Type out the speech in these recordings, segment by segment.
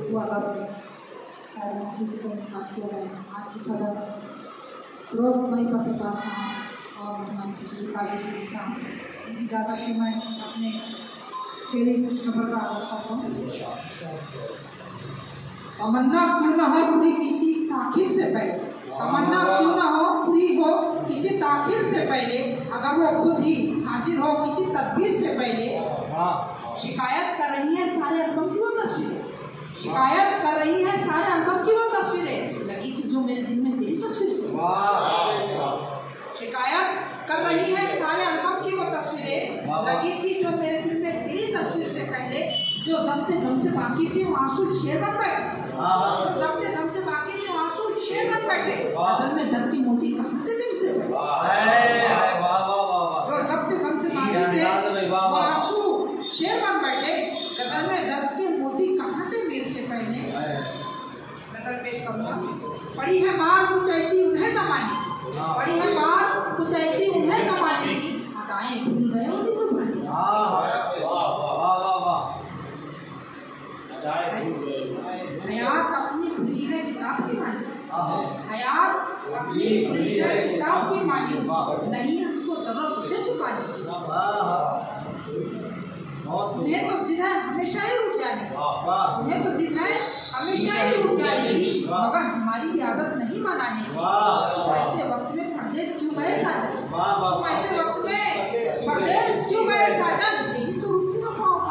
हुआ करते राजनीति से कोई निकालते रहे। आज के सदर रोजमई पत्रकार साहब और हमारी दूसरी कार्यशील साहब, इनकी ज़्यादा से मैं अपने चेहरे सफर का आगाज करता हूँ। तमन्ना क्यों न हो पूरी किसी ताखिर से पहले, तमन्ना क्यों न हो पूरी हो किसी ताखिर से पहले, अगर वो खुद ही हाजिर हो किसी तदबीर से पहले। शिकायत कर रही है सारे एल्बम की वो तस्वीरें, शिकायत कर रही है सारे एल्बम की वो तस्वीरें, लगी थी जो मेरे दिल में तेरी तस्वीर से। शिकायत कर रही है सारे एल्बम की वो तस्वीरें, लगी थी जो मेरे दिल में तेरी तस्वीर से पहले। जो जब्ते गम से बाकी थी वो आंसू शेर बन बैठे, जब्ते गम से बाकी थी वो आंसू शेर बन बैठे। नजर में दर्द की मोती कहाँ थे मेरे से पहले, जो जब्ते गम से बाकी थे वो आंसू शेर बन बैठे। गजल में दर्द के मोती कहाँ थे मेरे से पहले। नजर पेश करूँगा। पड़ी है मार कुछ ऐसी उन्हें जमाने की, पड़ी है मार कुछ ऐसी उन्हें जमाने की, अदाएं भूल गए वो दिन भुलाने की। हयात अपनी खुली है किताब की मानी, हयात अपनी खुली है किताब की मानी, नहीं हमको जरूरत उसे छुपाने की। उन्हें तो जिद है हमेशा ही उठ जाने की, उन्हें तो जिद है हमेशा ही उठ जाने की, मगर हमारी भी आदत नहीं मनाने की। तो ऐसे वक्त में परदेश क्यों गए साजन, तो ऐसे वक्त में परदेश क्यों गए साजन, यही तो रुकती वफाओं की।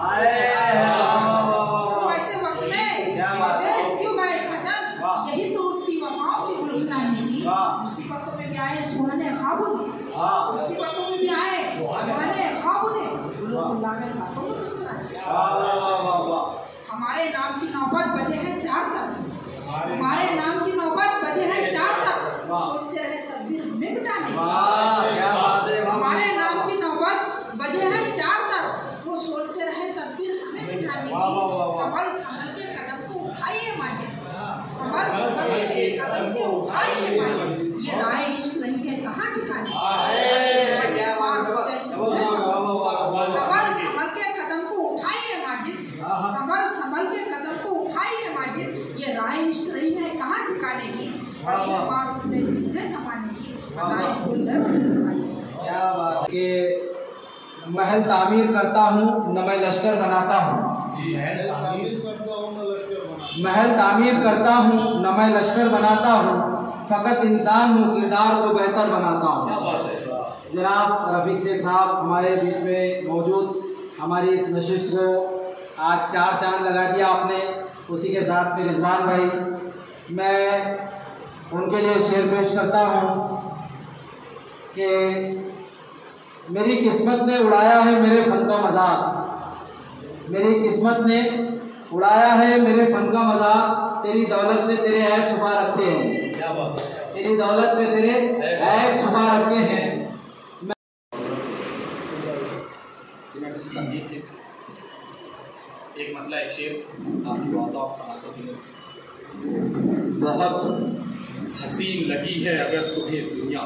तो ऐसे वक्त में परदेश क्यों गए साजन, यही तो रुकती वफाओं की गुलगुलाने की। मुसीबतों में भी आए सुहाने ख्वाबों ने, मुसीबतों में भी आए सुहाने ख्वाबों ने, हमारे नाम की नौबत बजे है 4 तक, हमारे नाम की नौबत बजे है 4 तक, सोचते रहे तदबीर हमें मिटाने की। हमारे नाम की नौबत बजे है 4 तक, वो सोचते रहे तदबीर हमें मिटाने की। संभल संभल के कदम को उठाइए माने, संभल संभल के कदम को उठाइए माने, ये राह इश्क नहीं है कहाँ ठिकाने। संभल संभल के कदम को उठाइए माजिद, ये राह इश्क रही है कहाँ ठिकाने की। जमाने की कि महल तामीर करता हूँ न मैं लश्कर बनाता हूँ, महल तामीर करता हूँ न मैं लश्कर बनाता हूँ, फ़कत इंसान हूँ किरदार को बेहतर बनाता हूँ। जनाब रफ़ीक शेख साहब हमारे बीच में मौजूद, हमारी इस नशिस्त को आज 4 चांद लगा दिया आपने। उसी के साथ में रिजवान भाई, मैं उनके लिए शेर पेश करता हूँ कि मेरी किस्मत ने उड़ाया है मेरे फन का मजाक, मेरी किस्मत ने उड़ाया है मेरे फन का मजाक, तेरी दौलत ने तेरे ऐब छुपा रखे हैं, तेरी दौलत ने तेरे ऐब छुपा रखे हैं। एक मतलब एक शेर आपकी बातों आप समातों की बहुत हसीन लगी है अगर तुम्हें दुनिया,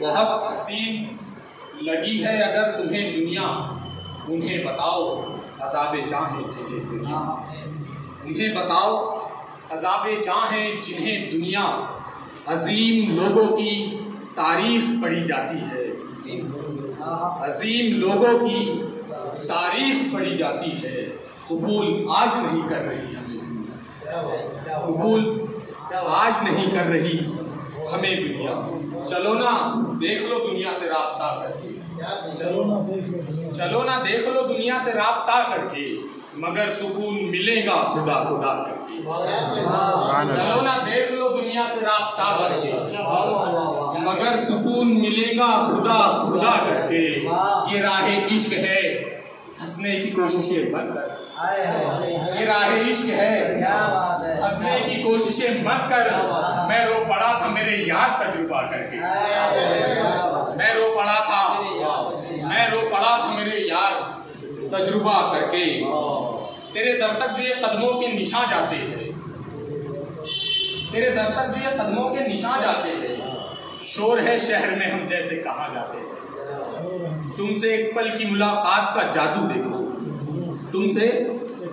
बहुत हसीन लगी है अगर तुम्हें दुनिया, उन्हें बताओ अज़ाबे चाहे जिन्हें दुनिया, उन्हें बताओ अज़ाबे चाहे जिन्हें दुनिया, अजीम लोगों की तारीफ पढ़ी जाती है, अजीम लोगों की तारीफ पढ़ी जाती है, कबूल आज नहीं कर रही हमें दुनिया, कबूल आज नहीं कर रही हमें दुनिया। चलो ना देख लो दुनिया से राब्ता करके, चलो ना देख लो दुनिया से राब्ता करके, मगर सुकून मिलेगा खुदा खुदा करके। चलो ना देख लो दुनिया से राब्ता करके, मगर सुकून मिलेगा खुदा खुदा करके। ये राह इश्क है हंसने की कोशिशें मत कर, ये राह इश्क है हंसने की कोशिशें मत कर। मैं रो पड़ा था मेरे यार तजुर्बा करके, मैं रो पड़ा था मेरे यार तजुर्बा करके। तेरे दर तक जो ये कदमों के निशान जाते हैं, तेरे दर तक जो ये कदमों के निशान जाते हैं, शोर है शहर में हम जैसे कहाँ जाते हैं। तुमसे एक पल की मुलाकात का जादू देखो, तुमसे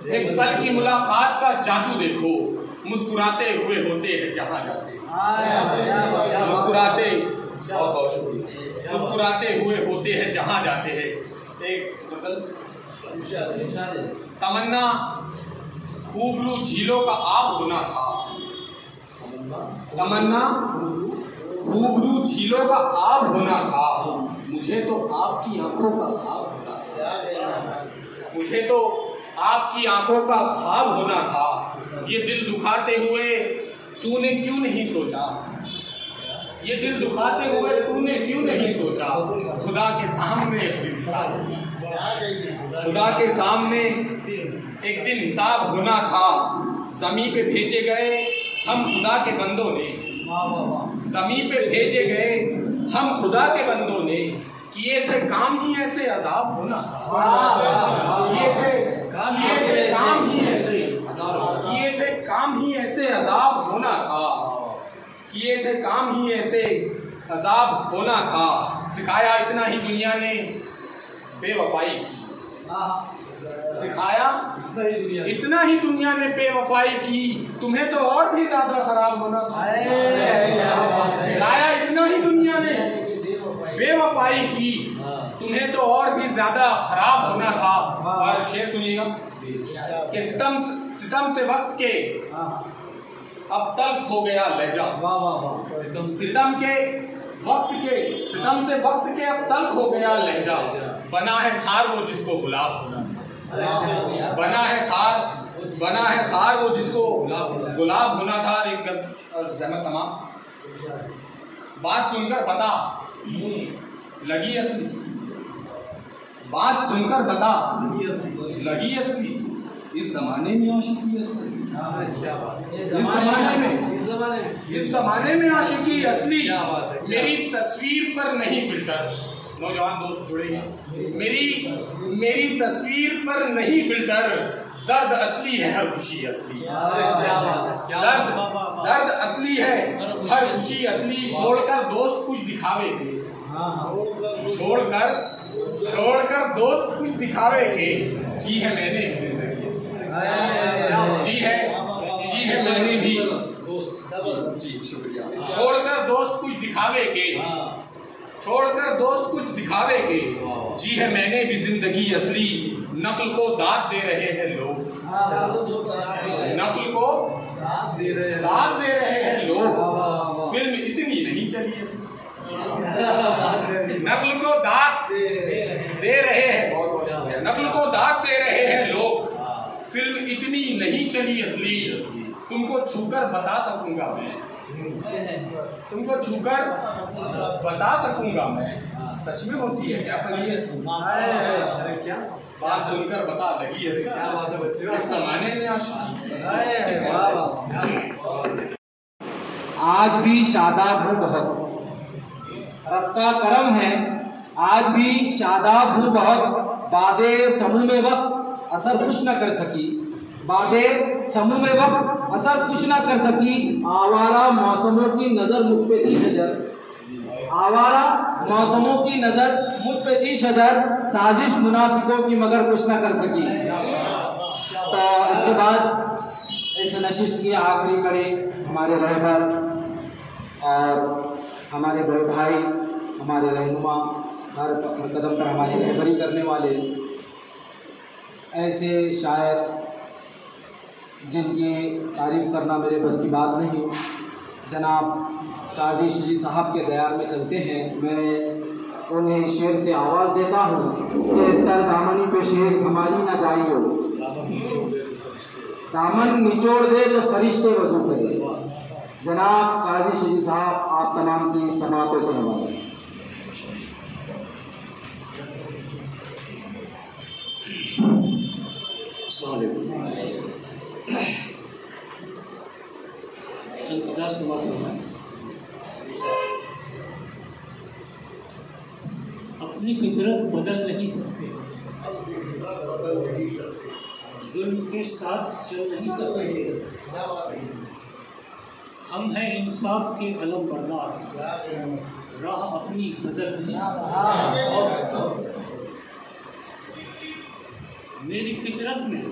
एक पल की मुलाकात का जादू देखो, मुस्कुराते हुए होते हैं जहाँ जाते, मुस्कुराते हुए होते हैं जहाँ जाते हैं। एक गजल, तमन्ना खूबरू झीलों का आब होना था, तमन्ना खूबरू झीलों का आब होना था, मुझे तो आपकी आंखों का ख्वाब होना था, मुझे तो आपकी आंखों का ख्वाब होना था। ये दिल दुखाते हुए तूने क्यों नहीं सोचा, ये दिल दुखाते हुए तूने क्यों नहीं सोचा, खुदा के सामने खुदा के सामने एक दिन हिसाब होना था। ज़मीं पे भेजे गए हम खुदा के बंदों ने, ज़मीं पे भेजे गए हम खुदा के बंदों ने, किए थे काम ही ऐसे अजाब होना था, किए थे काम ही ऐसे, किए थे काम ही ऐसे अजाब होना था, किए थे काम ही ऐसे अजाब होना था। सिखाया इतना ही दुनिया ने बेवफाई की, सिखाया इतना ही दुनिया ने बेवफाई की, तुम्हें तो और भी ज्यादा खराब होना था। सिखाया इतना ही दुनिया ने बेवफाई की, तुम्हें तो और भी ज्यादा खराब होना था। और शेर सुनिएगा कि सितम से वक्त के अब तल्ख हो गया लहजा, सितम से वक्त के अब तल्ख हो गया लहजा, बना है खार वो जिसको गुलाब होना, बना है खार वो जिसको गुलाब होना था। एक ज़हमत तमाम बात सुनकर बता लगी असली, बात सुनकर बता लगी असली, इस जमाने में आशिकी असली, इस जमाने में आशिकी असली, मेरी तस्वीर पर नहीं फिल्टर, नौजवान दोस्त जुड़ेंगे, मेरी तस्वीर पर नहीं फिल्टर, दर्द असली है हर खुशी असली, दर्द असली है हर खुशी असली। छोड़कर दोस्त कुछ दिखावे के, छोड़कर दोस्त कुछ दिखावे के, जी है मैंने जिंदगी, जी है मैंने भी जी शुक्रिया। छोड़कर दोस्त कुछ दिखावे के, छोड़कर दोस्त कुछ दिखावे के, जी है मैंने भी जिंदगी असली। नकल को दाद दे रहे हैं लोग, नकल को दाद दे रहे हैं लोग, फिल्म इतनी नहीं चली असली, नकल को दाद दे रहे हैं, नकल को दाद दे रहे हैं लोग, फिल्म इतनी नहीं चली असली। तुमको छूकर बता सकूंगा मैं, तुमको छूकर बता सकूंगा मैं, सच में होती है क्या पर ये क्या बात सुनकर बता लगी है, इस जमाने में आशिकी। आज भी शादाब हूँ बहुत, रब का करम है, आज भी शादाब हूँ बहुत, बादे समूह में वक्त असर कुछ न कर सकी, बादे समूह में वक्त असर कुछ न कर सकी। आवारा मौसमों की नजर मुझ पे थी शजर, आवारा मौसमों की नजर मुझ पे थी शजर, साजिश मुनाफिकों की मगर कुछ न कर सकी। तो इसके बाद इस नशिस्त की आखिरी कड़ी हमारे रहबर और हमारे बड़े भाई, हमारे रहनुमा, हर कदम पर हमारी रहबरी करने वाले ऐसे शायर जिनकी तारीफ़ करना मेरे बस की बात नहीं, जनाब काजी श्री साहब के दयार में चलते हैं। मैं उन्हें शेर से आवाज़ देता हूँ कि तर दामनी पे शेख हमारी ना जाइयो, दामन निचोड़ दे तो फरिश्ते वजू करे। जनाब काजी श्री साहब आप तमाम की समातों के हवाले। अपनी फितरत बदल नहीं सकते, जुल्म के साथ चल नहीं सकते, हम हैं इंसाफ के अलम बरदार, राह अपनी बदल नहीं सकते। मेरी फितरत में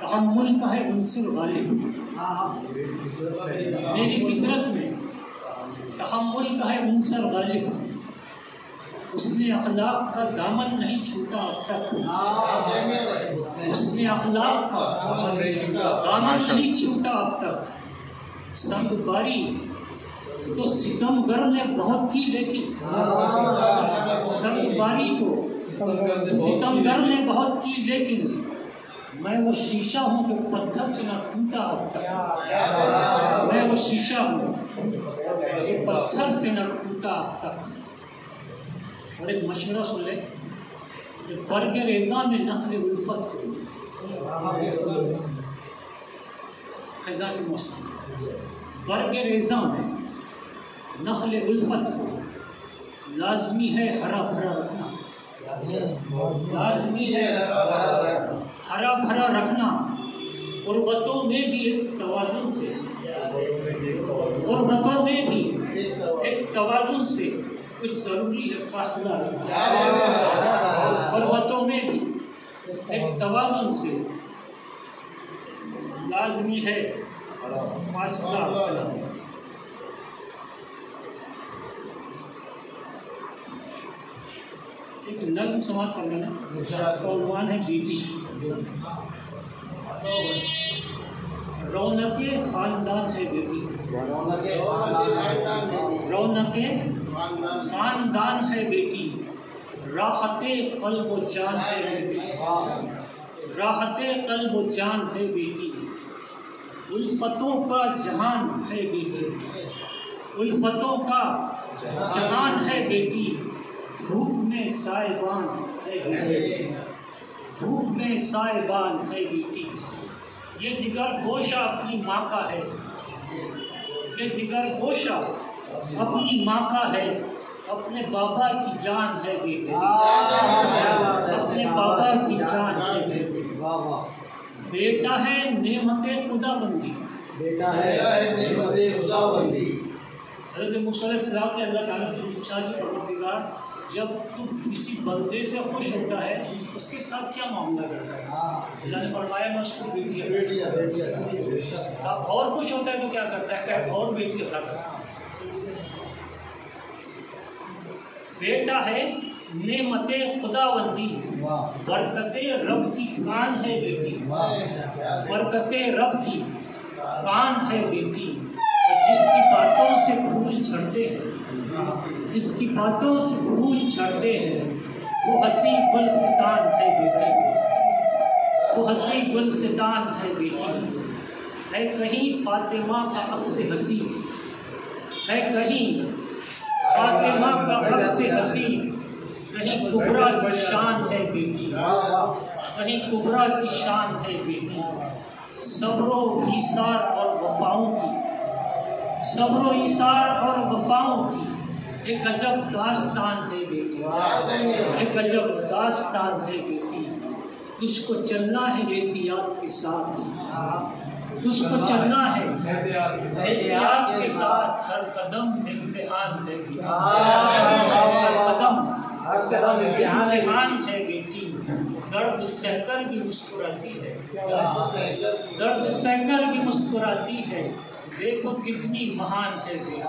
तहम्मुल का है उनसुर गालिब। मेरी फितरत में तहम्मुल का है उनसुर गालिब। उसने अखलाक का दामन नहीं छूटा अब तक। उसने अखलाक का दामन नहीं छूटा अब तक। संगबारी तो सितमगर ने बहुत की, लेकिन संगबारी को सितमगर ने बहुत की, लेकिन मैं वो शीशा हूँ जो पत्थर से न टूटा अब तक। मैं वो शीशा हूँ जो पत्थर से न टूटा अब तक। और एक मशवरा सुन ले, बर्ग रेज़ा में नखल उल्फत को, खज़ा के मौसम, बर्ग रेज़ा में नखल उल्फत को लाजमी है हरा भरा रखना। लाजमी है हरा भरा रखना। गुर्बतों में भी एक तवाज़ुन से, गुर्बतों में भी एक तवाज़ुन से कुछ ज़रूरी है फासला रखना। गुर्बतों में भी एक तवाज़ुन से लाजमी है फासला रखना। एक नज्म समाज कर लेना, उसका उन्वान है बेटी। रौनके खानदान है बेटी, रौनके खानदान है बेटी। राहते क़ल्ब व जान है बेटी, राहते क़ल्ब व जान है बेटी। उल्फतों का जहान है बेटी, उल्फतों का जहान है बेटी। धूप में साइबान है बेटी, धूप में साइबान है बेटी। ये जिगर गोशा अपनी माँ का है, ये जिगर गोशा अपनी माँ का है। अपने बाबा की जान है बेटी, अपने बाबा की जान है बेटी। बेटा है नेमते खुदाबंदी, बेटा है नेमते खुदाबंदी। हज़रत मूसा अलैहिस्सलाम ने अल्लाह ताला से पूछा कि परवरदिगार, जब तू किसी बंदे से खुश होता है उसके साथ क्या मामला करता है? अल्लाह ने फरमाया मैं उसको बेटी और खुश होता है तो क्या करता है? क्या और बेटी अता करता है। बेटा है नेमते खुदाबंदी, बरकते रब की कान है बेटी, बरकते रब की कान है बेटी। और जिसकी बातों से फूल झड़ते हैं, जिसकी बातों से फूल झड़ते हैं, वो हंसी गुलसितान है बेटी, वो हंसी गुलसितान है बेटी। है कहीं फातिमा का अक्स हंसी, है कहीं फातिमा का अक्स हंसी। कहीं कुबरा की शान है बेटी, कहीं कुबरा की शान है बेटी। सब्रो ईसार और वफाओं की, सब्रो ईसार और वफाओं की एक अजब दास्तान है बेटी, एक अजब दास्तान है बेटी। तुझको चलना है एहतियात के साथ, तुझको चलना है एहतियात के साथ। हर कदम इम्तिहान है बेटी, हर कदम इम्तिहान है बेटी। दर्द सहकर भी मुस्कुराती है, दर्द सहकर भी मुस्कुराती है। देखो कितनी महान है बेटी।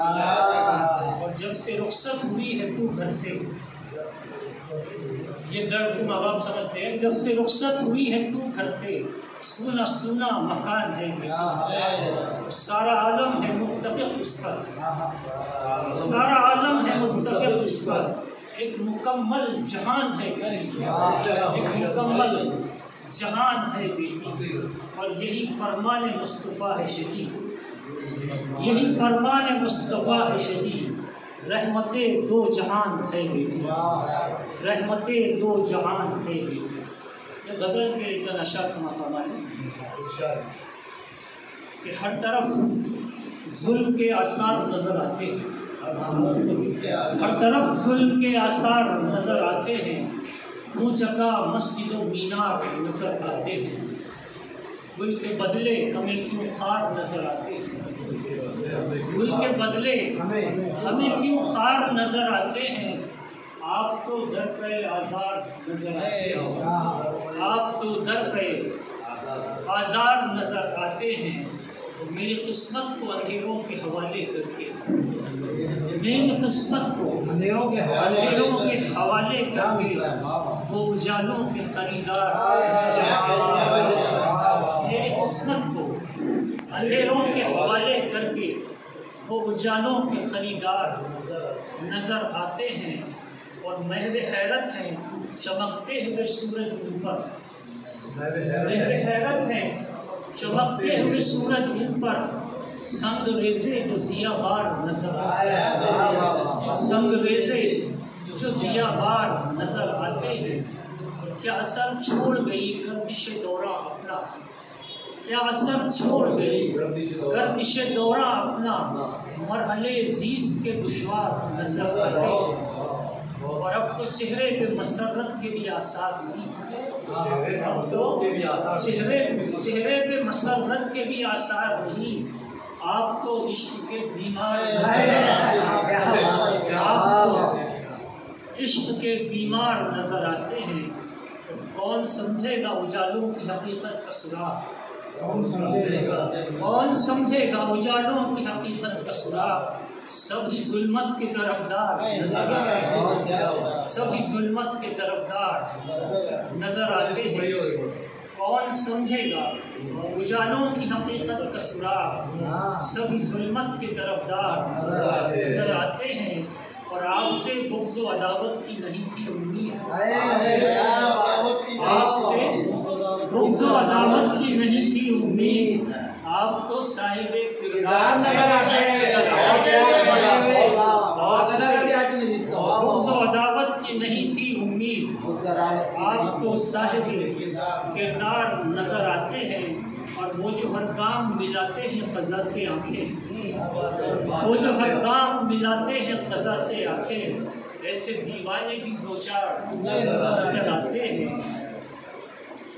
और जब से रुखसत हुई है तू घर से, ये दर्द माँ बाप समझते हैं। जब से रुखसत हुई है तू घर से, सूना सूना मकान है बेटी। सारा आलम है मुत्तफ़िक़ इस पर, सारा आलम है मुत्तफ़िक़ इस पर। एक मुकम्मल जहान है बेटी, एक मुकम्मल जहान है बेटी। और यही फरमान मुस्तफ़ा है शकी, यही फरमान मुस्तफ़ा है शकी। रहमते दो जहान है बेटी, रहमते दो जहान है बेटी। ये गज़ल के एक अशार समा फरमाए कि हर तरफ जुल्म के आसार नजर आते हैं, हर तरफ जुल्म के आसार नजर आते हैं। ऊंचका मस्जिद व मीनार नजर आते हैं। गुल के बदले हमें क्यों खार नजर आते हैं, गुल के बदले हमें क्यों खार नजर आते हैं। आप तो दर पे आज़ाद नजर आते हैं, आप तो दर पे आज़ार नजर आते हैं मेरी किस्मत को अंधेरों के हवाले करके, मेरी किस्मत को अंधेरों के हवाले करके वो उजालों के खरीदार, मेरी किस्मत को अंधेरों के हवाले करके वो उजालों के खरीदार नजर आते हैं और महवे हैरत हैं चमकते हुए सूरज उन पर, महवे हैरत हैं चमकते हुए सूरज उन पर, संग रेजे जो जियाबार नजर आते हैं, संग रेजे जो जियाबार नजर आते हैं। क्या असर छोड़ गई गर्दिश दौरा अपना, क्या असर छोड़ गई गर्दिश दौरा अपना, मरहले ज़ीस्त के दुश्वार नजर आते हैं। और अब तो चेहरे पे मसरत के भी आसार नहीं, अब तो चेहरे पे मसरत के भी आसार नहीं। आप तो इश्क के बीमार, आप तो इश्क के बीमार नजर आते हैं। कौन समझेगा उजालों की हकीकत का सुराग, कौन समझेगा उजालों की हकीकत का सुराग। सभी जुल्मत के तरफदार नजर आते हैं, सभी जुल्मत के तरफदार नजर आते हैं। कौन समझेगा उजालों की हकीकत का सुराग, सभी जुल्मत के तरफदार नजर आते हैं। और आपसे बुग़्ज़ व अदावत की नहीं थी उम्मीद, आपसे बुग़्ज़ व अदावत की नहीं थी उम्मीद। आप तो साहिबे किरदार नजर आते हैं, बुग़्ज़ व अदावत की नहीं थी उम्मीद। आप तो साहिबे किरदार नजर आते हैं। और वो जो हर काम मिलाते हैं क़ज़ा से आंखें, वो जो हर काम मिलाते हैं क़ज़ा से आंखें, ऐसे दीवाने भी दो चार नजर आते हैं।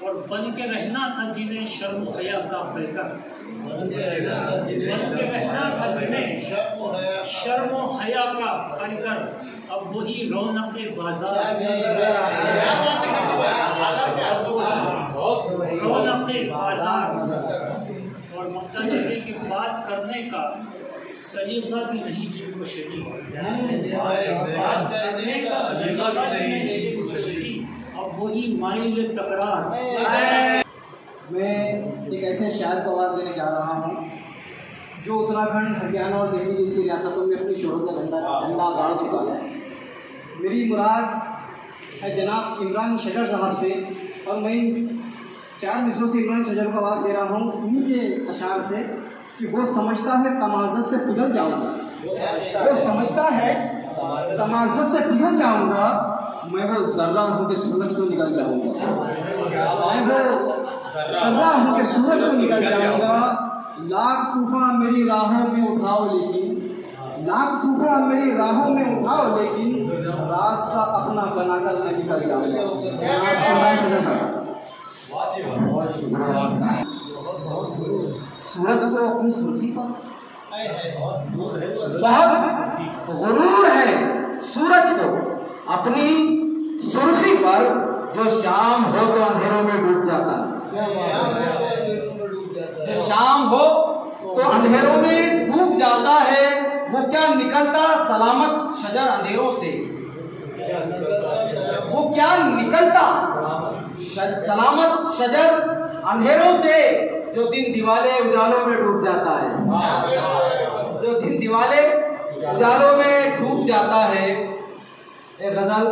और बन के रहना था जिन्हें शर्म हया का पैकर, बन के रहना था जिन्हें शर्म हया का पैकर, अब वही रौनक बाजार, रौनक बाजार। और मकसद है कि बात करने का सलीका भी नहीं जिनको शरीक, बात करने का सलीका भी नहीं जिनको शरीक, अब वही माइल तकरार। मैं एक ऐसे शायर को आवाज़ देने जा रहा हूँ जो उत्तराखंड, हरियाणा और दिल्ली जैसी रियासतों में अपनी शोहरत का झंडा गाड़ चुका है। मेरी मुराद है जनाब इमरान शजर साहब से, और मैं इन 4 मिसरों से इमरान शजर को आवाज़ दे रहा हूँ उन्हीं के अशार से कि वो समझता है तमाज़त से पिघल जाऊँगा, वो समझता है तमाज़त से पिघल जाऊँगा, मैं वो ज़र्रा हूँ कि सूरज को निकल जाऊँगा, मैं वो ज़र्रा हूँ कि सूरज को निकल जाऊँगा। लाख तूफ़ान मेरी राहों में उठाओ लेकिन, लाख तूफ़ान मेरी राहों में उठाओ लेकिन, रास्ता अपना बनाकर मैं निकल जाऊँगा। सूरज को अपनी सुर्खी पर बहुत गुरूर है, सूरज को अपनी सुर्खी पर, जो शाम हो तो अंधेरों में डूब जाता है, जो शाम हो तो अंधेरों में डूब जाता है। वो क्या निकलता सलामत शजर अंधेरों से, वो क्या निकलता सलामत शजर अंधेरों से, जो दिन दिवाले उजालों में डूब जाता है, जो दिन दिवाले उजालों में डूब जाता है। एक गज़ल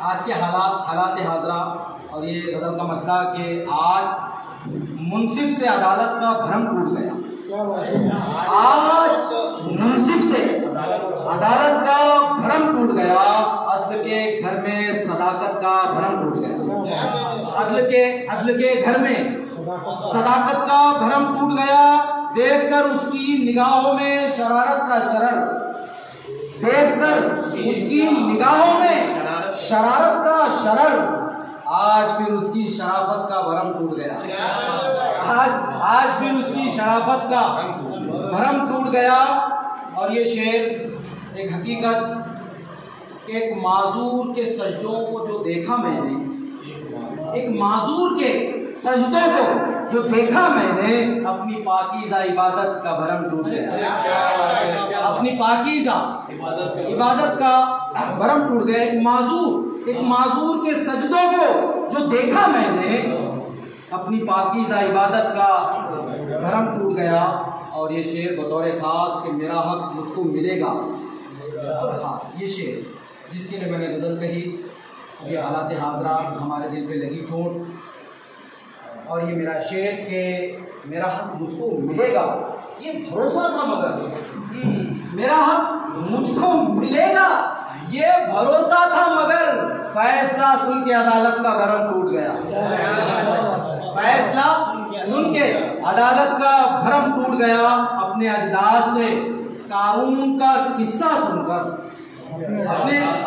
आज के हालात हाजरा, और ये गज़ल का मतलब कि आज मुंसिफ से अदालत का भ्रम टूट गया, आज मुंसिफ से अदालत का भ्रम टूट गया, अदल के घर में सदाकत का भ्रम टूट गया, अदल के घर में सदाकत का भ्रम टूट गया। देखकर उसकी निगाहों में शरारत का शरर, देखकर उसकी निगाहों में शरारत का शरर, आज फिर उसकी शराफत का भरम टूट गया, आज फिर उसकी शराफत का भरम टूट गया। और ये शेर एक हकीकत, एक माजूर के सजदों को जो देखा मैंने, एक माजूर के सजदों को जो देखा मैंने, अपनी पाकीज़ा इबादत का भरम टूट गया। अपनी पाकीज़ा इबादत का भरम टूट गया। एक माजूर के सजदों को जो देखा मैंने, अपनी पाकीज़ा इबादत का भरम टूट गया। और ये शेर बतौर ख़ास कि मेरा हक मुझको मिलेगा, बतौर ख़ास ये शेर जिसके लिए मैंने गज़ल कही, ये हालात हाज़रा हमारे दिल पे लगी चोट, और ये मेरा शेर के मेरा हक मुझको मिलेगा, ये भरोसा था, मगर मेरा हक मुझको मिलेगा ये भरोसा था, मगर फैसला सुन के अदालत का भरम टूट गया। फैसला सुन के अदालत का भरम टूट गया। अपने अजदाद से कारून का किस्सा सुनकर,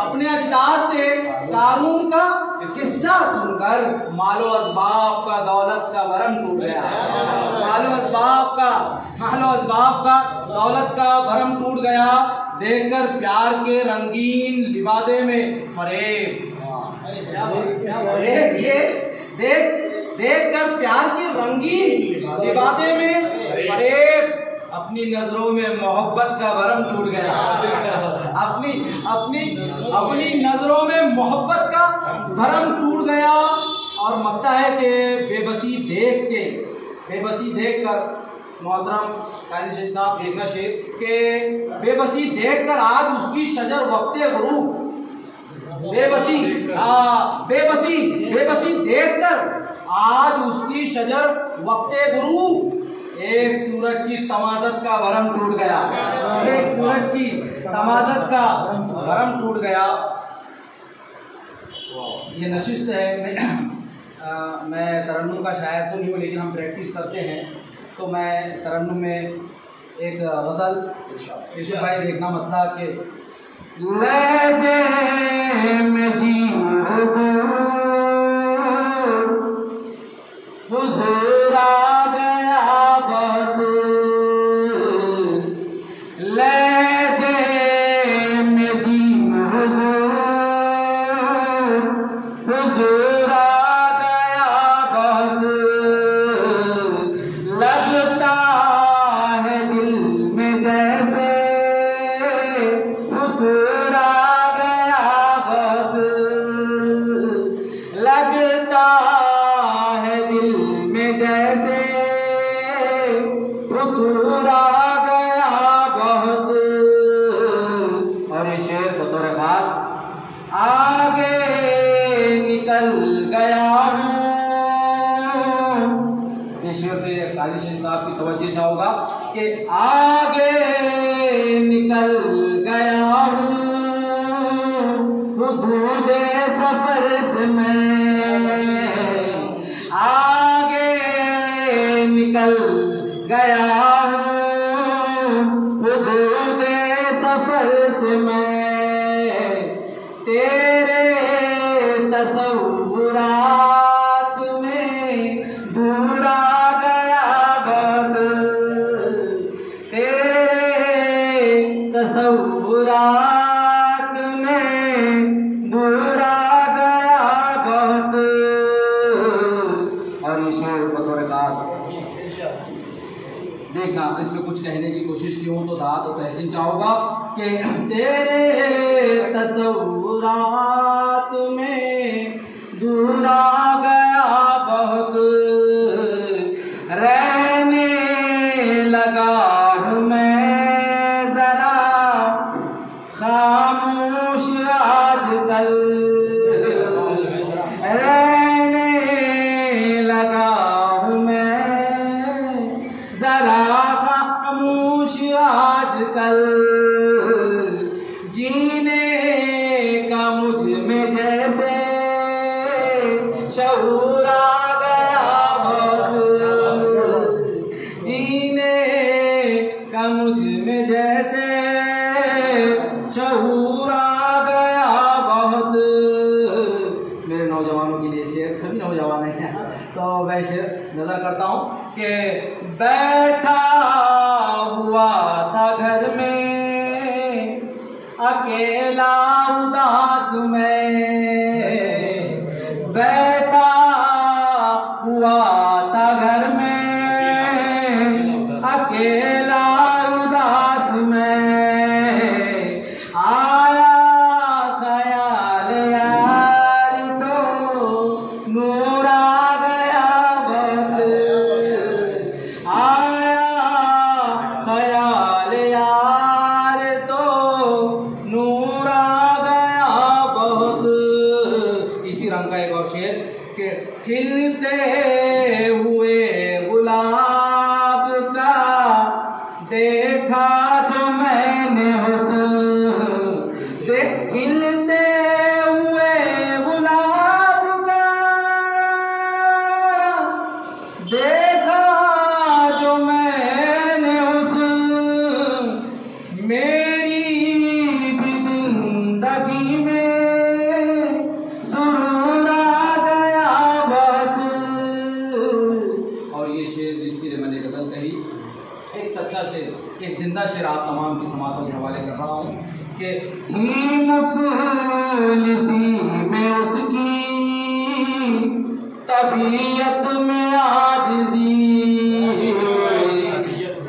अपने अजदाद से कारून का किस्सा सुनकर मालो असबाब का दौलत का भरम टूट गया। मालो असबाब का दौलत का भरम टूट गया। देखकर प्यार के रंगीन लिबादे में फरेब, देखकर प्यार के रंगीन लिबादे में फरेब, अपनी नजरों में मोहब्बत का भरम टूट गया। अपनी नजरों में मोहब्बत का भरम टूट गया। और लगता है कि बेबसी देखकर मोहतरम काजी शेख साहब देखना शेर के बेबसी देखकर आज उसकी शजर वक्ते गुरूब, बेबसी देखकर आज उसकी शजर वक्ते गुरूब, एक सूरज की तमाज़त का भरम टूट गया। एक सूरज की तमाज़त का भरम टूट गया। ये नशिस्त है। मैं तरन्नुम का शायर तो नहीं हूँ, लेकिन हम प्रैक्टिस करते हैं, तो मैं तरन्नुम में एक गज़ल यूसुफ भाई देखना मतलब कि लहजे में जी हुज़ूर आ गया बद, लहजे में जी हुज़ूर आ गया बद, लगता है दिल में जैसे हुज़ूर आ गया बद, लगता है दिल में जैसे हुज़ूर आ गया बहुत। और ये शेर बतौर खास आगे निकल गया हूँ। ये शेर पे काजी शेख साहब की तवज्जो चाहूँगा कि आगे निकल गया हूँ हुदूदे सफर से मैं, आगे निकल गया हूँ हुदूदे सफर से मैं, तेरे तसव्वुरात में दूर आ गया बद, तेरे तसव्वुरात में दूर आ गया बद। और ये शेर बतौर खास देखना, इसमें कुछ कहने की कोशिश की हूँ तो दाद और तहसीन चाहूँगा कि तेरे तसव्वुरात में दूर आ गया बहुत, रहने लगा हूँ मैं जरा खामोश आजकल, रहने लगा हूँ मैं जरा खामोश आजकल, जीने का मुझ में जैसे शऊर आ गया बहुत, जीने का मुझ में जैसे शऊर आ गया बहुत। मेरे नौजवानों के लिए शेर, सभी नौजवान हैं तो मैं शेर नजर करता हूँ कि बैठा हुआ था घर में अकेला उदास में, बैठा हुआ खिलते हुए गुलाब का देखा जो मैंने हुस्न, खिलते हुए गुलाब का देखा जो मैंने हुस्न, मेरी भी जिंदगी में सुरूर आ गया वक्त। और ये शेर जिसके लिए मैंने गजल कही, एक सच्चा शेर, एक जिंदा शेर आप तमाम की समातों के हवाले कर रहा हूँ कि थी मुफलिसी में उसकी तबीयत में आजिज़ी,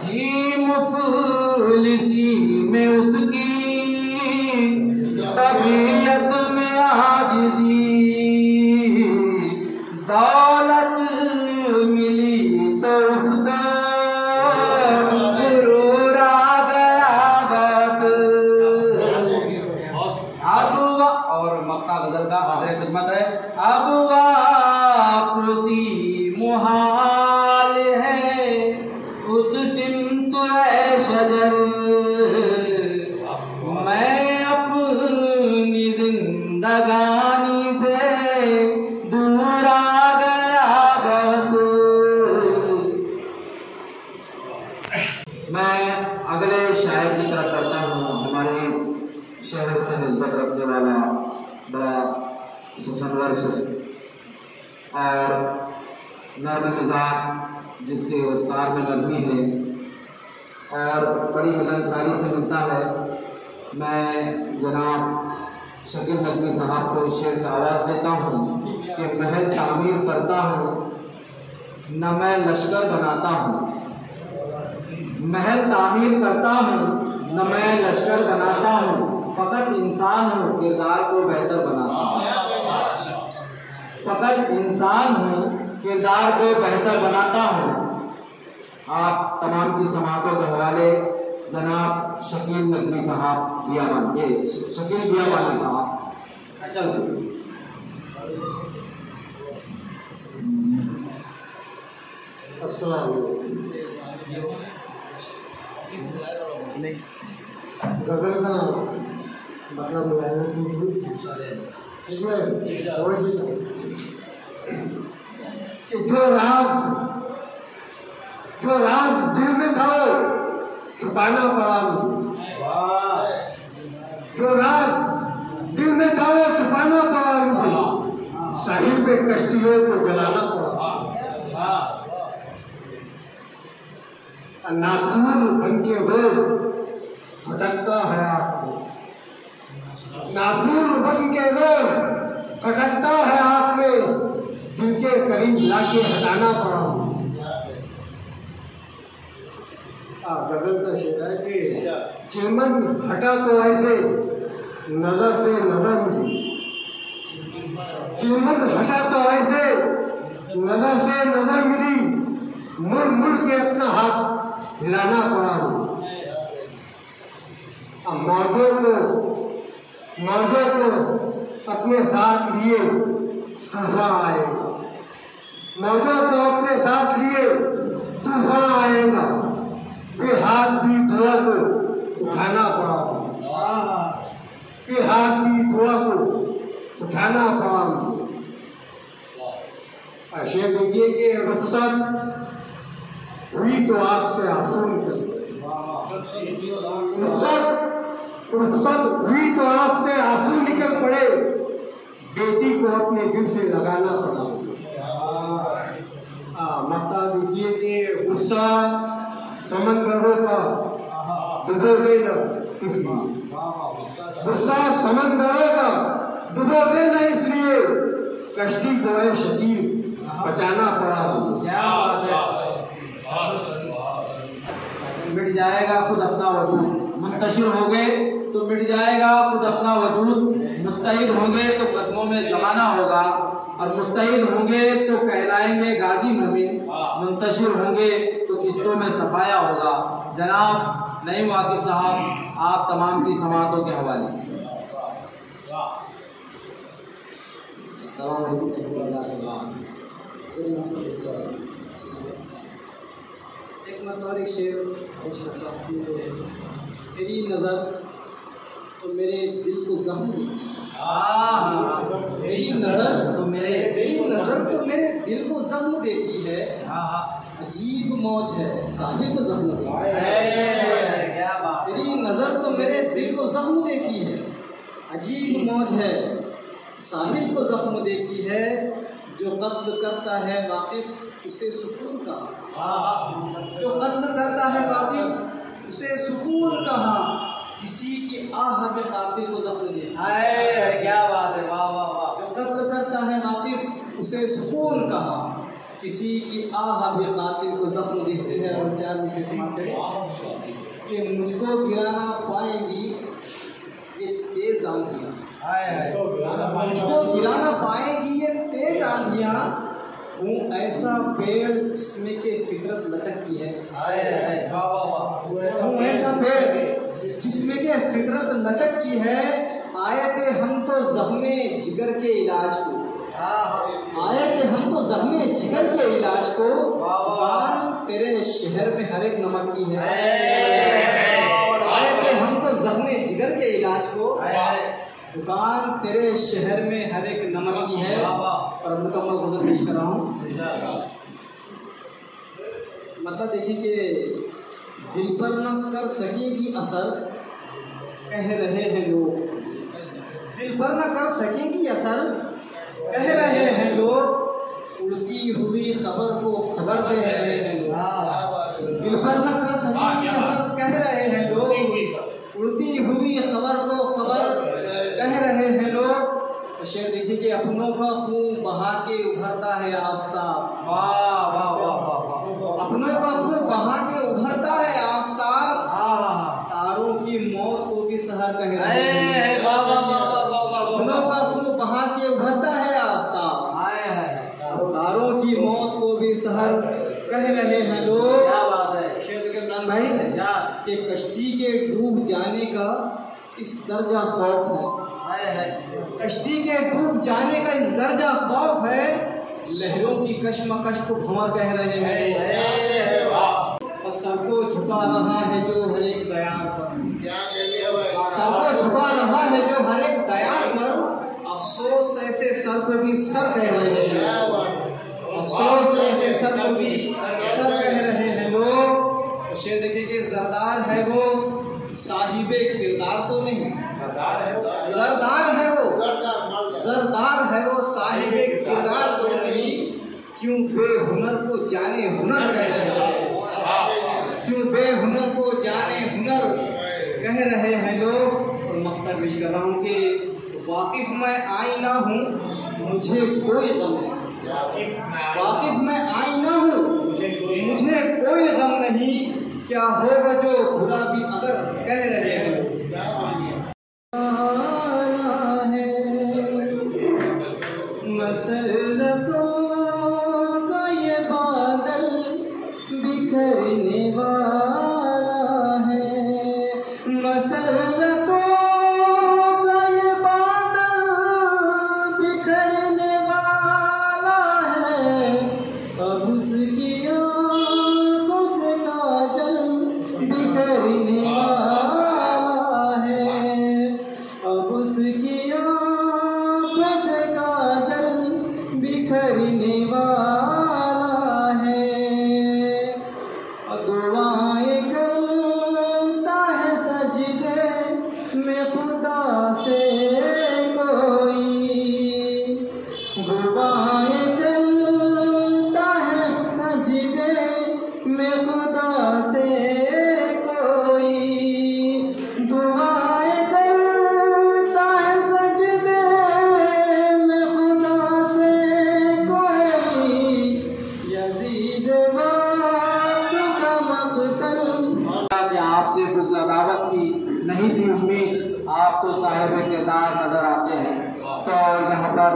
थी मुफलिसी में उसकी तबीयत में आजिज़ी, दौलत मिली तो उसको गुरूर आ गया वक्त। अब और मक्का गजल का आखिरी खिदमत है, अब वापसी मुहाल है उस सिमत है शजर, मैं अपनी जिंदगानी से दूर आ गया वक्त। मैं अगले शायर की तरफ करता हूँ। हमारे शहर से निस्बत रखने वाला बड़ा सुसंवर और नर्म मिजाज, जिसके रफ्तार में नरमी है और बड़ी मिलनसारी से मिलता है, मैं जनाब शकील नकवी साहब को शेर से आवाज़ देता हूँ कि महल तामीर करता हूँ न मैं लश्कर बनाता हूँ, महल तामीर करता हूँ न मैं लश्कर बनाता हूँ, फ़कत इंसान हूँ किरदार को बेहतर बनाता हूँ, फ़कत इंसान हूँ किरदार को बेहतर बनाता हूँ। आप तमाम की समातों के हवाले जनाब शकील नकवी साहब बियाबानी, शकील बियाबानी साहब चल गजल का मतलब इसमें जो राज दिल में था छुपाना पड़ा मुझे, जो राज दिल में था वो छुपाना पड़ा मुझे, साहिल पे कश्तियों को जलाना पड़ा, नासूर बन के वो भटकता है आपको, नासूर बन के वो भटकता है आप में, जिनके करीब लाके हटाना पड़ा। गजल का शेर है कि चिमन हटा तो ऐसे नजर से नजर मिली, चिमन हटा तो ऐसे नजर से नजर मिली, मुड़ मुड़ के अपना हाथ हिलाना पड़ा। मौजों को अपने साथ लिए तूफान आएगा, मौजों को अपने साथ लिए तूफान आएगा, फिर हाथ भी दुआ को उठाना पड़ा, फिर हाथ भी दुआ को उठाना पड़ा। शेर देखिए कि रुखसत हुई तो आपसे आंसू निकल, रुखसत हुई तो आपसे आंसू निकल पड़े, बेटी को अपने दिल से लगाना पड़ा। मक्का देखिए कि गुस्सा समंदरों का डुबोगे न, गुस्सा समंदरों का डुबोगे न, इसलिए कश्ती को है शकील बचाना पड़ा। मिट जाएगा खुद अपना वजूद, मुंतशिर हो गए तो मिट जाएगा खुद अपना वजूद, मुत्तहिद होंगे तो कदमों में ज़माना होगा, और मुत्तहिद होंगे तो कहलाएंगे गाजी मोमिन, मुंतशिर होंगे तो किस्तों में सफाया होगा। जनाब नईम वाकिफ साहब आप तमाम की समातों के हवाले। एक मतलब एक शेर पेश करता हूँ कि तेरी नज़र तो मेरे दिल को ज़ख्म देती तेरी नज़र तो मेरे दिल को ज़ख्म देती है। अजीब मौज है साहिब को ज़ख्म देती है। तेरी नज़र तो मेरे दिल को ज़ख्म देती है। अजीब मौज है साहिब को ज़ख्म देती है। जो कत्ल करता है वाकिफ उसे सुकून कहा। जो कत्ल करता है वाकिफ उसे सुकून कहा। किसी की आह में कातिल को ज़ख्म देती है। क्या बात है, वाह वाह वाह। जो कत्ल करता है वाकिफ उसे सुकून कहा। किसी की आह में कातिल को ज़ख्म देते हैं। और चार में से समाते कि मुझको गिराना पाएंगी ये तेज आंधियाँ। मुझको गिराना पाएंगी ये तेज आंधियाँ। हूँ ऐसा पेड़ जिसमें के फितरत लचकती है। हूँ ऐसा पेड़ जिसमें के फितरत लचकती है। आए थे हम तो ज़ख्मे जिगर के इलाज को। आए थे हम तो ज़ख्मे जिगर के इलाज को। दुकान तेरे शहर में हर एक नमक की है। आए थे हम तो ज़ख्मे जिगर के इलाज को। दुकान तेरे शहर में हर एक नमक की है। और मुकम्मल गज़ल पेश कर रहा हूँ। मतलब देखिए कि दिल पर न कर सकेगी असर कह रहे हैं लोग। दिल पर न कर सकेगी असर कह रहे हैं लोग। उड़ती हुई खबर को खबर दे रहे हैं लोग। दिल पर न कर सकेगी असर कह रहे हैं लोग। उड़ती हुई खबर को खबर कह रहे हैं लोग। तो शेर देखिए कि अपनों का खून बहा के उभरता है आफताब। अपनों का खून बहा के उभरता है आफताब। तारों की मौत को भी सहर कह रहे हैं। अपनों का खून बहा के उभरता है आफताब। तारों की मौत को भी सहर कह रहे हैं लोग। भाई कि कश्ती के डूब जाने का इस दर्जा खौफ है। कश्ती के डूब जाने का इस दर्जा खौफ है। लहरों की कश्मकश को भंवर कह रहे हैं। और सर को झुका रहा है जो हर एक दयार पर। सर को झुका रहा है जो हर एक दयार पर। अफसोस ऐसे सर को भी सर कह रहे हैं। अफसोस ऐसे सर को भी सर कह रहे हैं लोग। शेर देखिए कि ज़रदार है वो साहिबे किरदार तो नहीं। ज़रदार है वो साहिबे किरदार तो नहीं। क्यों बेहुनर को जाने हुनर कह रहे हैं। क्यों बेहुनर को जाने हुनर कह रहे हैं लोग। और मख्ता पेश कर रहा हूँ कि वाकिफ मैं आईना हूँ मुझे कोई गम नहीं। वाकिफ मैं आईना हूँ मुझे कोई गम नहीं। क्या होगा जो बुरा भी अगर कह रहे हैं। मसरतों का ये बादल बिखरने वाला है। मसरतों का ये बादल बिखरने वाला है। अब उसकी आँखों से काजल बिखरने वाला है। अब उसकी आँखों से काजल बिखरने वाला है। दुआएं करता है सजदे में खुदा से कोई। दुआएं करता है सजदे में खुदा से कोई। दुआएं करता है सजदे में खुदा से कोई। यजीद वक्त का मक़तल। आपसे कुछ अदावत की नहीं थी उम्मीद। आप तो साहिब किरदार नजर आते हैं। तो यहाँ पर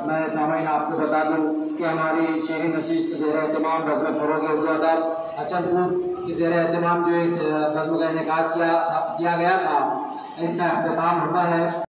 मैं सामईन आपको बता दूं कि हमारी शेरी नशिस्त ज़ेर एहतमाम बज़्म फ़रोग़ उर्दू अदब अचलपुर की ज़ेर एहतमाम जो इस बज़्म का इनेकाद किया गया था, इसका अख्तिताम होता है।